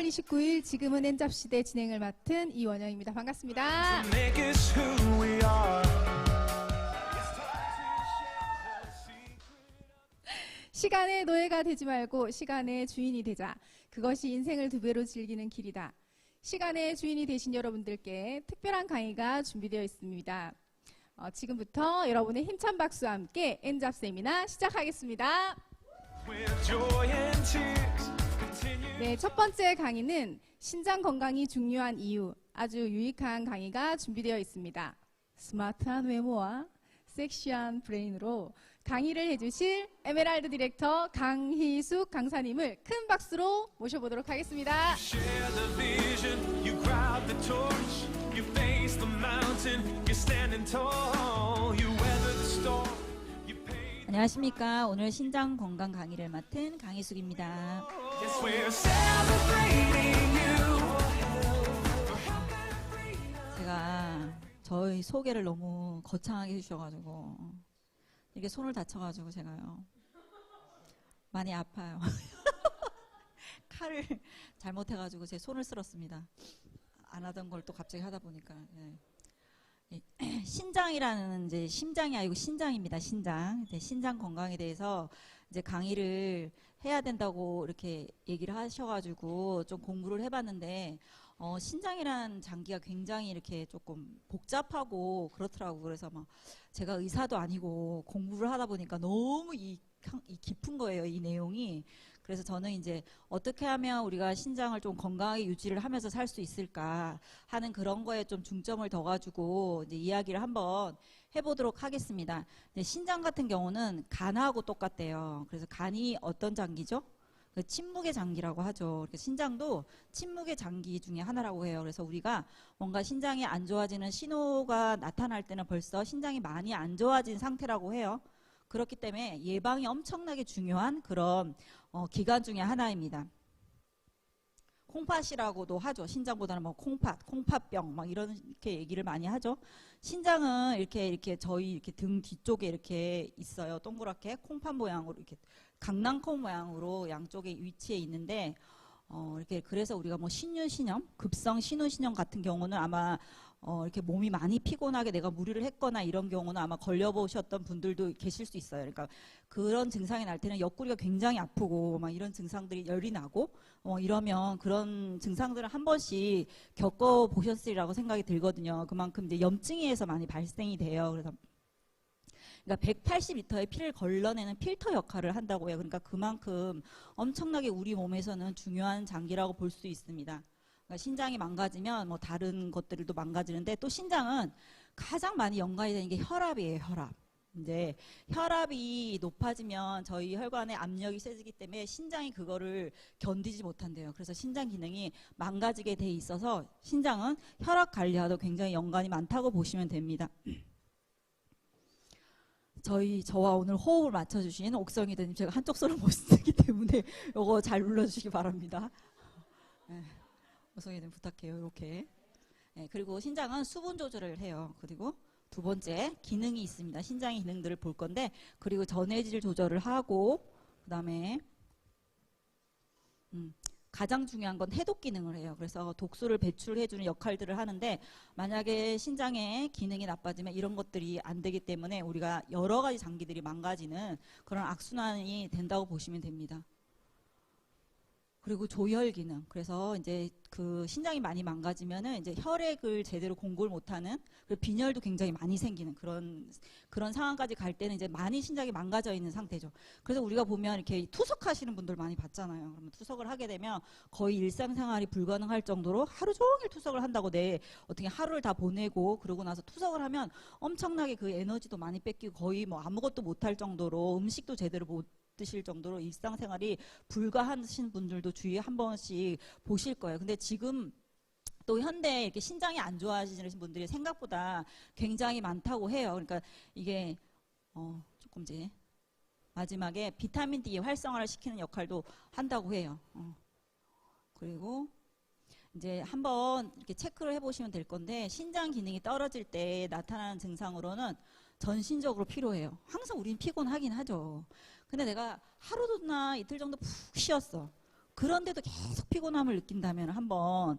10월 29일 지금은 엔잡시대 진행을 맡은 이원영입니다. 반갑습니다. 시간의 노예가 되지 말고 시간의 주인이 되자. 그것이 인생을 두 배로 즐기는 길이다. 시간의 주인이 되신 여러분들께 특별한 강의가 준비되어 있습니다. 지금부터 여러분의 힘찬 박수와 함께 엔잡 세미나 시작하겠습니다. 네, 첫 번째 강의는 신장 건강이 중요한 이유, 아주 유익한 강의가 준비되어 있습니다. 스마트한 외모와 섹시한 브레인으로 강의를 해주실 에메랄드 디렉터 강희숙 강사님을 큰 박수로 모셔보도록 하겠습니다. 안녕하십니까. 오늘 신장 건강 강의를 맡은 강희숙입니다. 제가 저희 소개를 너무 거창하게 해주셔가지고 이렇게 손을 다쳐가지고 제가요 많이 아파요. 칼을 잘못해가지고 제 손을 쓸었습니다. 안 하던 걸 또 갑자기 하다 보니까. 네. 신장이라는 이제 심장이 아니고 신장입니다. 신장. 신장 건강에 대해서 이제 강의를 해야 된다고 이렇게 얘기를 하셔가지고 좀 공부를 해봤는데 신장이라는 장기가 굉장히 이렇게 조금 복잡하고 그렇더라고요. 그래서 막 제가 의사도 아니고 공부를 하다 보니까 너무 이 깊은 거예요, 이 내용이. 그래서 저는 이제 어떻게 하면 우리가 신장을 좀 건강하게 유지를 하면서 살 수 있을까 하는 그런 거에 좀 중점을 둬가지고 이제 이야기를 한번 해보도록 하겠습니다. 신장 같은 경우는 간하고 똑같대요. 그래서 간이 어떤 장기죠? 침묵의 장기라고 하죠. 신장도 침묵의 장기 중에 하나라고 해요. 그래서 우리가 뭔가 신장이 안 좋아지는 신호가 나타날 때는 벌써 신장이 많이 안 좋아진 상태라고 해요. 그렇기 때문에 예방이 엄청나게 중요한 그런 기간 중에 하나입니다. 콩팥이라고도 하죠. 신장보다는 뭐 콩팥병 막 이렇게 얘기를 많이 하죠. 신장은 이렇게 저희 이렇게 등 뒤쪽에 이렇게 있어요. 동그랗게 콩팥 모양으로 이렇게 강낭콩 모양으로 양쪽에 위치해 있는데 이렇게 그래서 우리가 뭐 신유신염, 급성 신유신염 같은 경우는 아마 이렇게 몸이 많이 피곤하게 내가 무리를 했거나 이런 경우는 아마 걸려보셨던 분들도 계실 수 있어요. 그러니까 그런 증상이 날 때는 옆구리가 굉장히 아프고 막 이런 증상들이 열이 나고 이러면 그런 증상들을 한 번씩 겪어보셨으리라고 생각이 들거든요. 그만큼 이제 염증에서 많이 발생이 돼요. 그래서 그러니까 180리터의 피를 걸러내는 필터 역할을 한다고 해요. 그러니까 그만큼 엄청나게 우리 몸에서는 중요한 장기라고 볼 수 있습니다. 그러니까 신장이 망가지면 뭐 다른 것들도 망가지는데 또 신장은 가장 많이 연관이 되는 게 혈압이에요. 혈압. 이제 혈압이 높아지면 저희 혈관에 압력이 세지기 때문에 신장이 그거를 견디지 못한대요. 그래서 신장 기능이 망가지게 돼 있어서 신장은 혈압 관리와도 굉장히 연관이 많다고 보시면 됩니다. 저와 오늘 호흡을 맞춰주신 옥성이 대님, 제가 한쪽 손을 못 쓰기 때문에 이거 잘 눌러주시기 바랍니다. 네, 옥성이 대님 부탁해요. 이렇게. 네, 그리고 신장은 수분 조절을 해요. 그리고 두 번째 기능이 있습니다. 신장의 기능들을 볼 건데, 그리고 전해질 조절을 하고, 그 다음에 가장 중요한 건 해독 기능을 해요. 그래서 독소를 배출해주는 역할들을 하는데, 만약에 신장의 기능이 나빠지면 이런 것들이 안 되기 때문에 우리가 여러 가지 장기들이 망가지는 그런 악순환이 된다고 보시면 됩니다. 그리고 조혈 기능. 그래서 이제 그 신장이 많이 망가지면은 이제 혈액을 제대로 공급을 못하는, 그리고 빈혈도 굉장히 많이 생기는 그런 상황까지 갈 때는 이제 많이 신장이 망가져 있는 상태죠. 그래서 우리가 보면 이렇게 투석하시는 분들 많이 봤잖아요. 그러면 투석을 하게 되면 거의 일상생활이 불가능할 정도로 하루 종일 투석을 한다고 어떻게 하루를 다 보내고 그러고 나서 투석을 하면 엄청나게 그 에너지도 많이 뺏기고 거의 뭐 아무것도 못할 정도로 음식도 제대로 못 드실 정도로 일상생활이 불가하신 분들도 주위에 한 번씩 보실 거예요. 근데 지금 또 현대 이렇게 신장이 안 좋아지시는 분들이 생각보다 굉장히 많다고 해요. 그러니까 이게 조금 이제 마지막에 비타민 D 활성화를 시키는 역할도 한다고 해요. 그리고 이제 한번 이렇게 체크를 해보시면 될 건데, 신장 기능이 떨어질 때 나타나는 증상으로는 전신적으로 피로해요. 항상 우린 피곤하긴 하죠. 근데 내가 하루나 이틀 정도 푹 쉬었어. 그런데도 계속 피곤함을 느낀다면 한번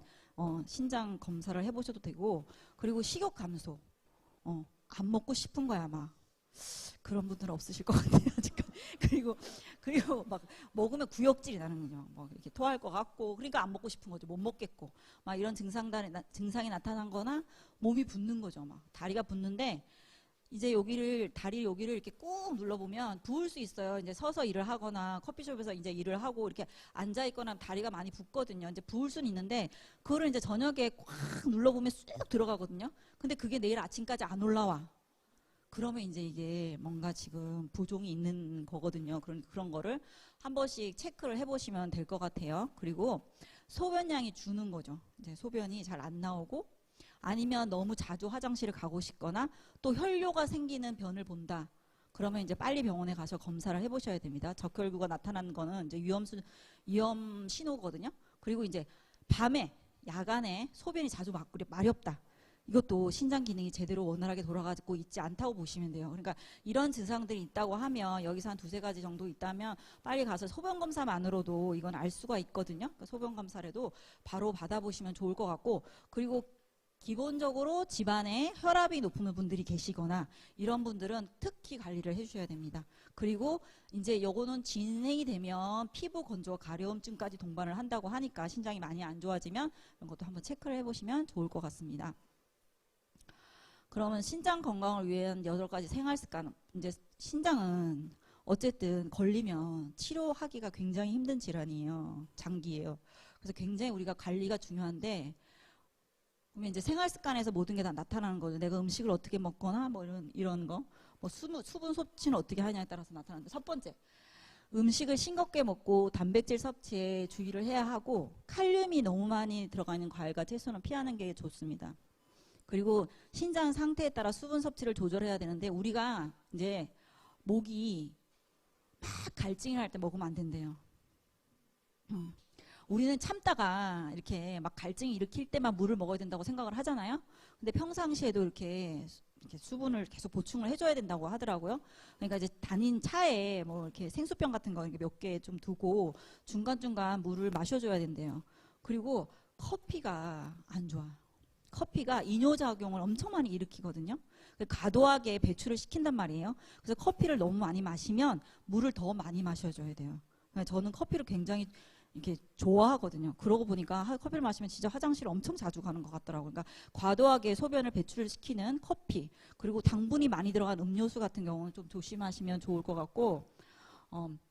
신장 검사를 해보셔도 되고, 그리고 식욕 감소, 안 먹고 싶은 거야 막 그런 분들은 없으실 것 같아요 아직까지. 그리고 막 먹으면 구역질이 나는 거죠. 막 이렇게 토할 것 같고, 그러니까 안 먹고 싶은 거죠. 못 먹겠고, 막 이런 증상이 나타난거나 몸이 붓는 거죠. 막 다리가 붓는데, 이제 다리 여기를 이렇게 꾹 눌러보면 부을 수 있어요. 이제 서서 일을 하거나 커피숍에서 이제 일을 하고 이렇게 앉아 있거나 다리가 많이 붓거든요. 이제 부을 수는 있는데, 그거를 이제 저녁에 꽉 눌러보면 쑥 들어가거든요. 근데 그게 내일 아침까지 안 올라와. 그러면 이제 이게 뭔가 지금 부종이 있는 거거든요. 그런 거를 한 번씩 체크를 해보시면 될 것 같아요. 그리고 소변량이 주는 거죠. 이제 소변이 잘 안 나오고, 아니면 너무 자주 화장실을 가고 싶거나, 또 혈뇨가 생기는 변을 본다. 그러면 이제 빨리 병원에 가서 검사를 해보셔야 됩니다. 적혈구가 나타나는 거는 이제 위험 신호거든요. 그리고 이제 밤에, 야간에 소변이 자주 마렵다. 이것도 신장 기능이 제대로 원활하게 돌아가고 있지 않다고 보시면 돼요. 그러니까 이런 증상들이 있다고 하면, 여기서 한 두세 가지 정도 있다면 빨리 가서 소변 검사만으로도 이건 알 수가 있거든요. 그러니까 소변 검사라도 바로 받아보시면 좋을 것 같고, 그리고 기본적으로 집안에 혈압이 높은 분들이 계시거나 이런 분들은 특히 관리를 해주셔야 됩니다. 그리고 이제 요거는 진행이 되면 피부 건조와 가려움증까지 동반을 한다고 하니까, 신장이 많이 안 좋아지면 이런 것도 한번 체크를 해보시면 좋을 것 같습니다. 그러면 신장 건강을 위한 8가지 생활 습관. 이제 신장은 어쨌든 걸리면 치료하기가 굉장히 힘든 질환이에요. 장기예요. 그래서 굉장히 우리가 관리가 중요한데, 그러면 이제 생활 습관에서 모든 게 다 나타나는 거죠. 내가 음식을 어떻게 먹거나 뭐 이런 거, 뭐 수분 섭취는 어떻게 하냐에 따라서 나타나는데, 첫 번째, 음식을 싱겁게 먹고 단백질 섭취에 주의를 해야 하고, 칼륨이 너무 많이 들어가 있는 과일과 채소는 피하는 게 좋습니다. 그리고 신장 상태에 따라 수분 섭취를 조절해야 되는데, 우리가 이제 목이 막 갈증이 날 때 먹으면 안 된대요. 우리는 참다가 이렇게 막 갈증이 일으킬 때만 물을 먹어야 된다고 생각을 하잖아요. 근데 평상시에도 이렇게 수분을 계속 보충을 해줘야 된다고 하더라고요. 그러니까 이제 단인 차에 뭐 이렇게 생수병 같은 거 몇 개 좀 두고 중간중간 물을 마셔줘야 된대요. 그리고 커피가 안 좋아. 커피가 이뇨작용을 엄청 많이 일으키거든요. 과도하게 배출을 시킨단 말이에요. 그래서 커피를 너무 많이 마시면 물을 더 많이 마셔줘야 돼요. 저는 커피를 굉장히 이렇게 좋아하거든요. 그러고 보니까 커피를 마시면 진짜 화장실 엄청 자주 가는 것 같더라고요. 그러니까 과도하게 소변을 배출을 시키는 커피, 그리고 당분이 많이 들어간 음료수 같은 경우는 좀 조심하시면 좋을 것 같고,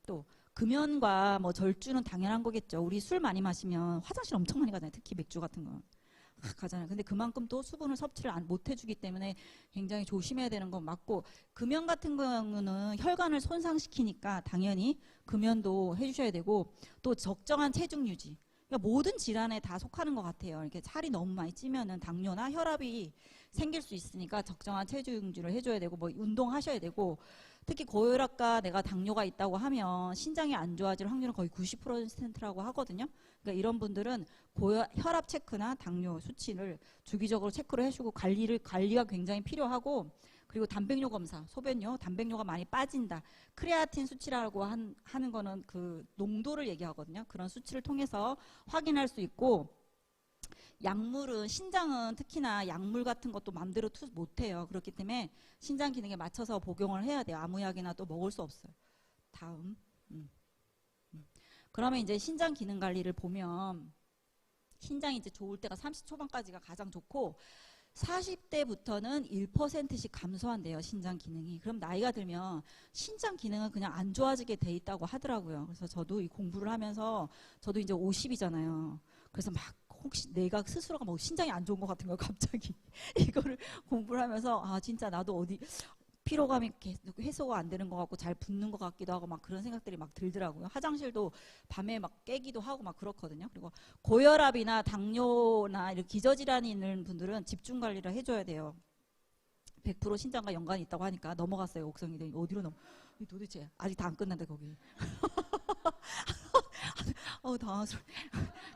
또 금연과 뭐 절주는 당연한 거겠죠. 우리 술 많이 마시면 화장실 엄청 많이 가잖아요. 특히 맥주 같은 거. 가잖아요. 근데 그만큼 또 수분을 섭취를 못 해주기 때문에 굉장히 조심해야 되는 건 맞고, 금연 같은 경우는 혈관을 손상시키니까 당연히 금연도 해주셔야 되고, 또 적정한 체중 유지. 그러니까 모든 질환에 다 속하는 것 같아요. 이렇게 살이 너무 많이 찌면은 당뇨나 혈압이 생길 수 있으니까 적정한 체중 유지를 해줘야 되고, 뭐 운동하셔야 되고, 특히 고혈압과 내가 당뇨가 있다고 하면 신장이 안 좋아질 확률은 거의 90%라고 하거든요. 그러니까 이런 분들은 혈압 체크나 당뇨 수치를 주기적으로 체크를 해주고, 관리가 굉장히 필요하고, 그리고 단백뇨 검사, 소변뇨, 단백뇨가 많이 빠진다. 크레아틴 수치라고 하는 거는 그 농도를 얘기하거든요. 그런 수치를 통해서 확인할 수 있고, 약물은, 신장은 특히나 약물 같은 것도 마음대로 못해요. 그렇기 때문에 신장 기능에 맞춰서 복용을 해야 돼요. 아무 약이나 또 먹을 수 없어요. 다음. 그러면 이제 신장 기능 관리를 보면, 신장이 이제 좋을 때가 30 초반까지가 가장 좋고, 40대부터는 1%씩 감소한대요, 신장 기능이. 그럼 나이가 들면 신장 기능은 그냥 안 좋아지게 돼 있다고 하더라고요. 그래서 저도 이 공부를 하면서, 저도 이제 50이잖아요. 그래서 막 혹시 내가 스스로가 뭐 신장이 안 좋은 것 같은 거예요, 갑자기. 이거를 공부를 하면서, 아, 진짜 나도 어디 피로감이 계속 해소가 안 되는 것 같고 잘 붓는 것 같기도 하고 막 그런 생각들이 막 들더라고요. 화장실도 밤에 막 깨기도 하고 막 그렇거든요. 그리고 고혈압이나 당뇨나 이런 기저질환이 있는 분들은 집중 관리를 해줘야 돼요. 100% 신장과 연관이 있다고 하니까 넘어갔어요. 옥성이 어디로 도대체 아직 다 안 끝났는데 거기. 당황스러워.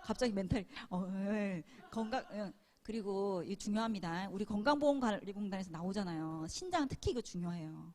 갑자기 멘탈. 건강. 그리고 이 중요합니다. 우리 건강보험관리공단에서 나오잖아요. 신장 특히 이거 중요해요.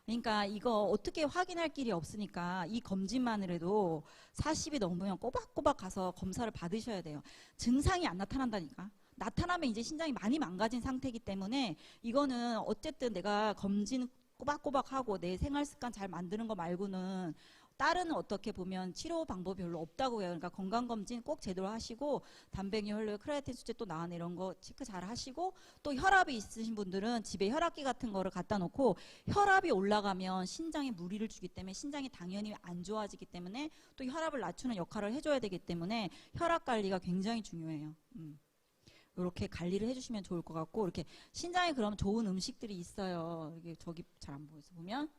그러니까 이거 어떻게 확인할 길이 없으니까 이 검진만으로도 40이 넘으면 꼬박꼬박 가서 검사를 받으셔야 돼요. 증상이 안 나타난다니까. 나타나면 이제 신장이 많이 망가진 상태이기 때문에 이거는 어쨌든 내가 검진 꼬박꼬박 하고 내 생활 습관 잘 만드는 거 말고는 다른 어떻게 보면 치료 방법이 별로 없다고 해요. 그러니까 건강검진 꼭 제대로 하시고 단백질, 혈류, 크레아틴 수치 또 나왔네 이런 거 체크 잘 하시고 또 혈압이 있으신 분들은 집에 혈압기 같은 거를 갖다 놓고 혈압이 올라가면 신장에 무리를 주기 때문에 신장이 당연히 안 좋아지기 때문에 또 혈압을 낮추는 역할을 해줘야 되기 때문에 혈압 관리가 굉장히 중요해요. 이렇게 관리를 해주시면 좋을 것 같고 이렇게 신장에 그러면 좋은 음식들이 있어요. 이게 저기 잘 안 보여서 보면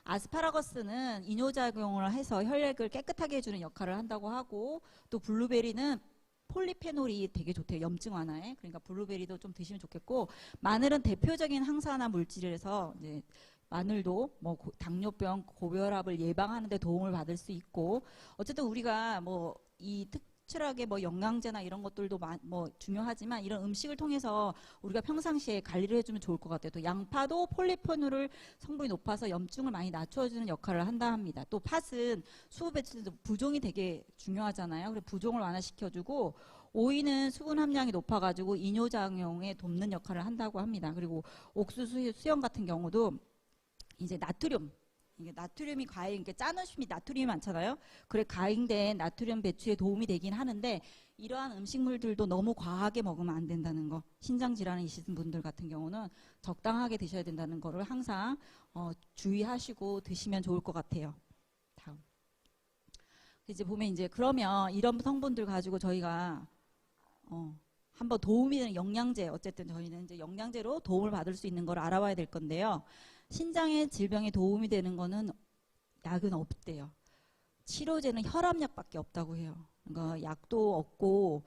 아스파라거스는 이뇨작용을 해서 혈액을 깨끗하게 해주는 역할을 한다고 하고 또 블루베리는 폴리페놀이 되게 좋대요. 염증 완화에. 그러니까 블루베리도 좀 드시면 좋겠고 마늘은 대표적인 항산화 물질에서 이제 마늘도 뭐 당뇨병, 고혈압을 예방하는 데 도움을 받을 수 있고 어쨌든 우리가 뭐 이 특출하게 뭐 영양제나 이런 것들도 뭐 중요하지만 이런 음식을 통해서 우리가 평상시에 관리를 해주면 좋을 것 같아요. 또 양파도 폴리페놀 성분이 높아서 염증을 많이 낮춰주는 역할을 한다 합니다. 또 팥은 수분 배출도 부종이 되게 중요하잖아요. 그래서 부종을 완화시켜주고 오이는 수분 함량이 높아가지고 이뇨작용에 돕는 역할을 한다고 합니다. 그리고 옥수수 수염 같은 경우도 이제 나트륨 이게 나트륨이 과잉, 그러니까 짠 음식이 나트륨이 많잖아요. 그래 과잉된 나트륨 배출에 도움이 되긴 하는데 이러한 음식물들도 너무 과하게 먹으면 안 된다는 거. 신장 질환이 있으신 분들 같은 경우는 적당하게 드셔야 된다는 거를 항상 주의하시고 드시면 좋을 것 같아요. 다음. 이제 보면 이제 그러면 이런 성분들 가지고 저희가 한번 도움이 되는 영양제, 어쨌든 저희는 이제 영양제로 도움을 받을 수 있는 걸 알아봐야 될 건데요. 신장의 질병에 도움이 되는 거는 약은 없대요. 치료제는 혈압약밖에 없다고 해요. 그러니까 약도 없고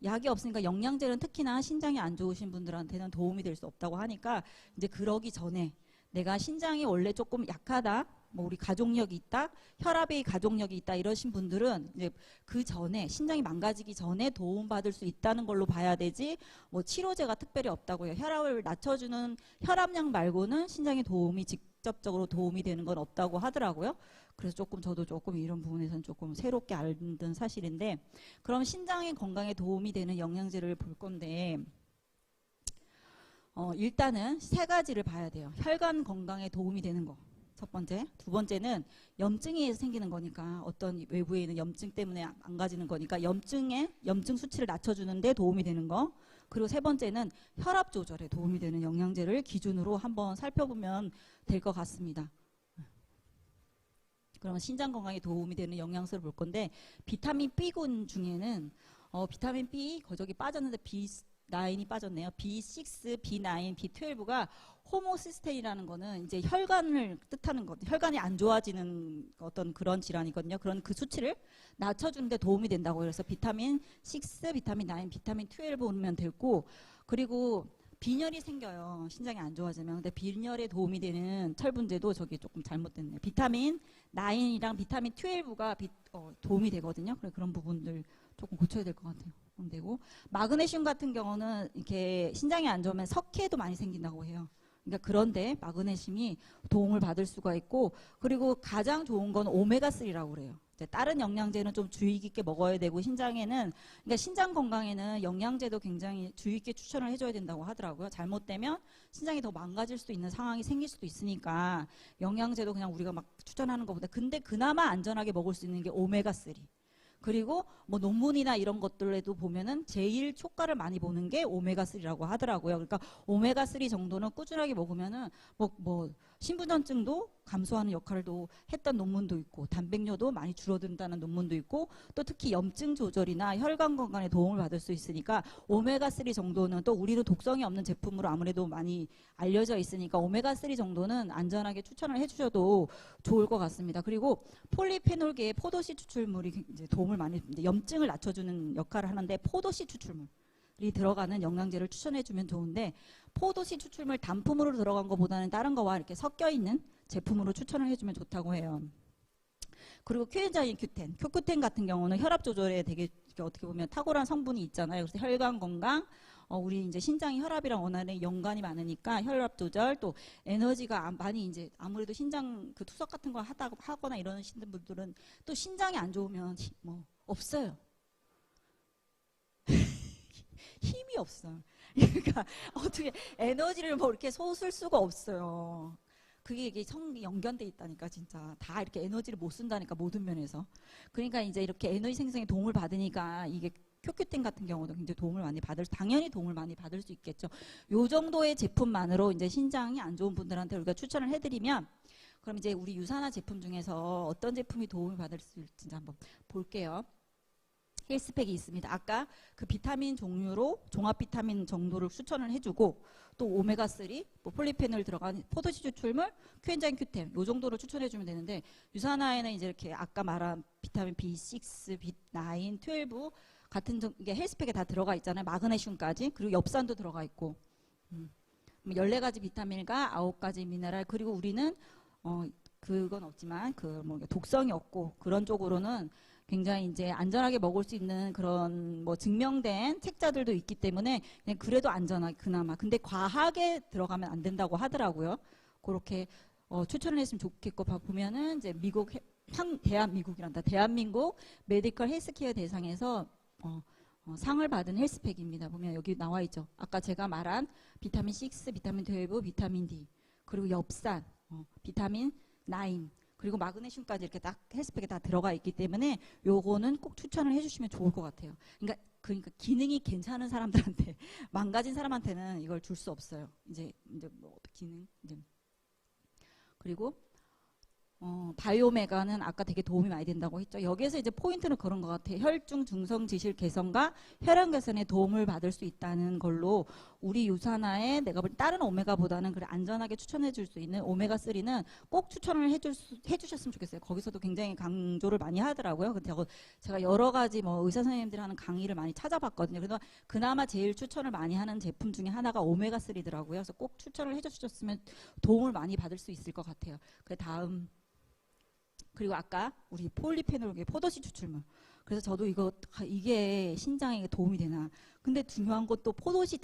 약이 없으니까 영양제는 특히나 신장이 안 좋으신 분들한테는 도움이 될 수 없다고 하니까 이제 그러기 전에 내가 신장이 원래 조금 약하다, 뭐 우리 가족력이 있다, 혈압의 가족력이 있다 이러신 분들은 이제 그 전에 신장이 망가지기 전에 도움받을 수 있다는 걸로 봐야 되지 뭐 치료제가 특별히 없다고 해요. 혈압을 낮춰주는 혈압약 말고는 신장에 도움이 직접적으로 도움이 되는 건 없다고 하더라고요. 그래서 저도 조금 이런 부분에서는 조금 새롭게 알던 사실인데 그럼 신장의 건강에 도움이 되는 영양제를 볼 건데 일단은 세 가지를 봐야 돼요. 혈관 건강에 도움이 되는 거. 첫 번째. 두 번째는 염증에 의해서 생기는 거니까 어떤 외부에 있는 염증 때문에 망가지는 거니까 염증 수치를 낮춰주는데 도움이 되는 거. 그리고 세 번째는 혈압 조절에 도움이 되는 영양제를 기준으로 한번 살펴보면 될 것 같습니다. 그러면 신장 건강에 도움이 되는 영양소를 볼 건데 비타민 B군 중에는 비타민 B 저기 빠졌는데 B9이 빠졌네요. B6, B9, B12가 호모시스테인이라는 거는 이제 혈관을 뜻하는 거죠. 혈관이 안 좋아지는 어떤 그런 질환이거든요. 그런 그 수치를 낮춰주는 데 도움이 된다고 해서 비타민 6, 비타민 9, 비타민 12 보면 되고 그리고 빈혈이 생겨요. 신장이 안 좋아지면. 근데 빈혈에 도움이 되는 철분제도 저기 조금 잘못됐네요. 비타민 9이랑 비타민 12가 도움이 되거든요. 그래 그런 부분들 조금 고쳐야 될 것 같아요. 되고 마그네슘 같은 경우는 이렇게 신장이 안 좋으면 석회도 많이 생긴다고 해요. 그러니까 그런데 마그네슘이 도움을 받을 수가 있고 그리고 가장 좋은 건 오메가3라고 그래요. 다른 영양제는 좀 주의 깊게 먹어야 되고 신장에는 그러니까 신장 건강에는 영양제도 굉장히 주의 깊게 추천을 해줘야 된다고 하더라고요. 잘못되면 신장이 더 망가질 수도 있는 상황이 생길 수도 있으니까 영양제도 그냥 우리가 막 추천하는 것보다 근데 그나마 안전하게 먹을 수 있는 게 오메가3. 그리고 뭐 논문이나 이런 것들에도 보면은 제일 효과를 많이 보는 게 오메가3라고 하더라고요. 그러니까 오메가3 정도는 꾸준하게 먹으면은 뭐 신부전증도 감소하는 역할도 했던 논문도 있고 단백뇨도 많이 줄어든다는 논문도 있고 또 특히 염증 조절이나 혈관 건강에 도움을 받을 수 있으니까 오메가3 정도는 또 우리도 독성이 없는 제품으로 아무래도 많이 알려져 있으니까 오메가3 정도는 안전하게 추천을 해주셔도 좋을 것 같습니다. 그리고 폴리페놀계의 포도씨 추출물이 이제 도움을 많이 염증을 낮춰주는 역할을 하는데 포도씨 추출물 이 들어가는 영양제를 추천해주면 좋은데 포도씨 추출물 단품으로 들어간 것보다는 다른 거와 이렇게 섞여 있는 제품으로 추천을 해주면 좋다고 해요. 그리고 큐엔자인 Q10 같은 경우는 혈압 조절에 되게 어떻게 보면 탁월한 성분이 있잖아요. 그래서 혈관 건강, 우리 이제 신장이 혈압이랑 워낙에 연관이 많으니까 혈압 조절 또 에너지가 많이 이제 아무래도 신장 그 투석 같은 거 하거나 이러시는 분들은 또 신장이 안 좋으면 뭐 없어요. 힘이 없어. 그러니까 어떻게 에너지를 뭐 이렇게 솟을 수가 없어요. 그게 이게 연관돼 있다니까 진짜 다 이렇게 에너지를 못 쓴다니까 모든 면에서. 그러니까 이제 이렇게 에너지 생성에 도움을 받으니까 이게 큐큐텐 같은 경우도 굉장히 도움을 많이 당연히 도움을 많이 받을 수 있겠죠. 요 정도의 제품만으로 이제 신장이 안 좋은 분들한테 우리가 추천을 해드리면 그럼 이제 우리 유산화 제품 중에서 어떤 제품이 도움을 받을 수 있을지 한번 볼게요. 헬스팩이 있습니다. 아까 그 비타민 종류로 종합 비타민 정도를 추천을 해주고 또 오메가3, 뭐 폴리페놀 들어간 포도씨 추출물, 큐엔자임 Q10 요 정도를 추천해주면 되는데 유산화에는 이제 이렇게 아까 말한 비타민 B6, B9, 12 같은 이게 헬스팩에 다 들어가 있잖아요. 마그네슘까지 그리고 엽산도 들어가 있고 14가지 비타민과 9가지 미네랄 그리고 우리는 그건 없지만 그 뭐 독성이 없고 그런 쪽으로는 굉장히 이제 안전하게 먹을 수 있는 그런 뭐 증명된 책자들도 있기 때문에 그냥 그래도 안전하게 그나마. 근데 과하게 들어가면 안 된다고 하더라고요. 그렇게 추천을 했으면 좋겠고 보면은 이제 대한민국 메디컬 헬스케어 대상에서 상을 받은 헬스팩입니다. 보면 여기 나와 있죠. 아까 제가 말한 비타민 6, 비타민 12, 비타민 D 그리고 엽산, 비타민 9 그리고 마그네슘까지 이렇게 딱 헬스팩에 다 들어가 있기 때문에 요거는 꼭 추천을 해주시면 좋을 것 같아요. 그러니까 기능이 괜찮은 사람들한테 망가진 사람한테는 이걸 줄 수 없어요. 이제 뭐 기능 이제 그리고 바이오메가는 아까 되게 도움이 많이 된다고 했죠. 여기에서 이제 포인트는 그런 것 같아요. 혈중 중성 지실 개선과 혈압 개선에 도움을 받을 수 있다는 걸로 우리 유산화에 내가 볼 다른 오메가보다는 그래 안전하게 추천해 줄 수 있는 오메가3는 꼭 추천을 해주셨으면 좋겠어요. 거기서도 굉장히 강조를 많이 하더라고요. 근데 제가 여러 가지 뭐 의사 선생님들이 하는 강의를 많이 찾아봤거든요. 그래서 그나마 제일 추천을 많이 하는 제품 중에 하나가 오메가3더라고요. 그래서 꼭 추천을 해주셨으면 도움을 많이 받을 수 있을 것 같아요. 그 다음 그리고 아까 우리 폴리페놀 포도씨 추출물. 그래서 저도 이게 신장에 도움이 되나. 근데 중요한 것도 포도씨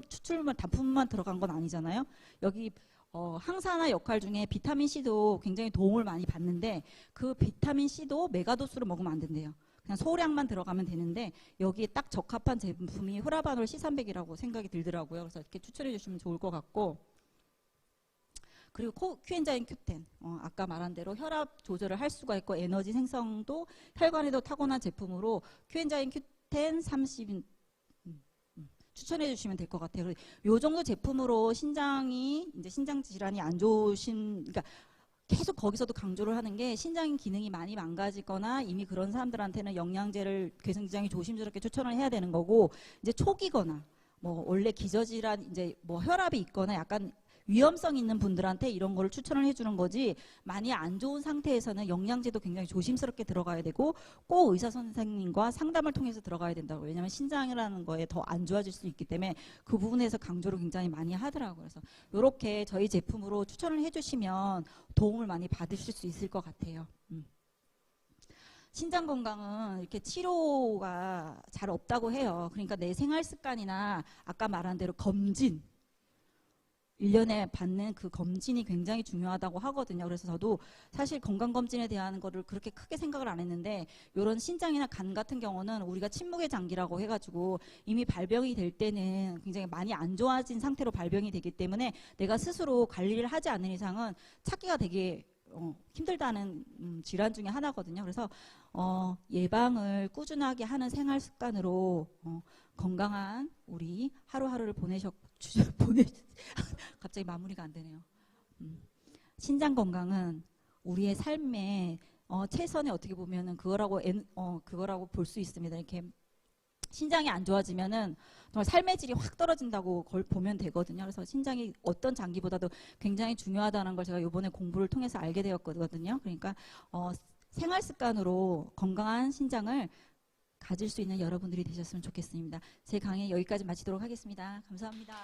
추출물 단품만 들어간 건 아니잖아요. 여기 항산화 역할 중에 비타민 C도 굉장히 도움을 많이 받는데 그 비타민 C도 메가도수로 먹으면 안 된대요. 그냥 소량만 들어가면 되는데 여기에 딱 적합한 제품이 후라바놀 C300이라고 생각이 들더라고요. 그래서 이렇게 추천해 주시면 좋을 것 같고 그리고 큐엔자임 Q10 아까 말한 대로 혈압 조절을 할 수가 있고 에너지 생성도 혈관에도 타고난 제품으로 큐엔자임 Q10 30 추천해 주시면 될 것 같아요. 요 정도 제품으로 신장이 이제 신장 질환이 안 좋으신 그러니까 계속 거기서도 강조를 하는 게 신장 기능이 많이 망가지거나 이미 그런 사람들한테는 영양제를 굉장히 조심스럽게 추천을 해야 되는 거고 이제 초기거나 뭐 원래 기저질환 이제 뭐 혈압이 있거나 약간 위험성 있는 분들한테 이런 거를 추천을 해주는 거지 많이 안 좋은 상태에서는 영양제도 굉장히 조심스럽게 들어가야 되고 꼭 의사 선생님과 상담을 통해서 들어가야 된다고. 왜냐하면 신장이라는 거에 더 안 좋아질 수 있기 때문에 그 부분에서 강조를 굉장히 많이 하더라고요. 그래서 이렇게 저희 제품으로 추천을 해주시면 도움을 많이 받으실 수 있을 것 같아요. 신장 건강은 이렇게 치료가 잘 없다고 해요. 그러니까 내 생활 습관이나 아까 말한 대로 검진 1년에 받는 그 검진이 굉장히 중요하다고 하거든요. 그래서 저도 사실 건강검진에 대한 거를 그렇게 크게 생각을 안 했는데 이런 신장이나 간 같은 경우는 우리가 침묵의 장기라고 해가지고 이미 발병이 될 때는 굉장히 많이 안 좋아진 상태로 발병이 되기 때문에 내가 스스로 관리를 하지 않는 이상은 찾기가 되게 힘들다는 질환 중에 하나거든요. 그래서 예방을 꾸준하게 하는 생활 습관으로 건강한 우리 하루하루를 갑자기 마무리가 안 되네요. 신장 건강은 우리의 삶의 최선의 어떻게 보면은 그거라고 볼 수 있습니다. 이렇게 신장이 안 좋아지면은 정말 삶의 질이 확 떨어진다고 그걸 보면 되거든요. 그래서 신장이 어떤 장기보다도 굉장히 중요하다는 걸 제가 이번에 공부를 통해서 알게 되었거든요. 그러니까 생활 습관으로 건강한 신장을 가질 수 있는 여러분들이 되셨으면 좋겠습니다. 제 강의 여기까지 마치도록 하겠습니다. 감사합니다.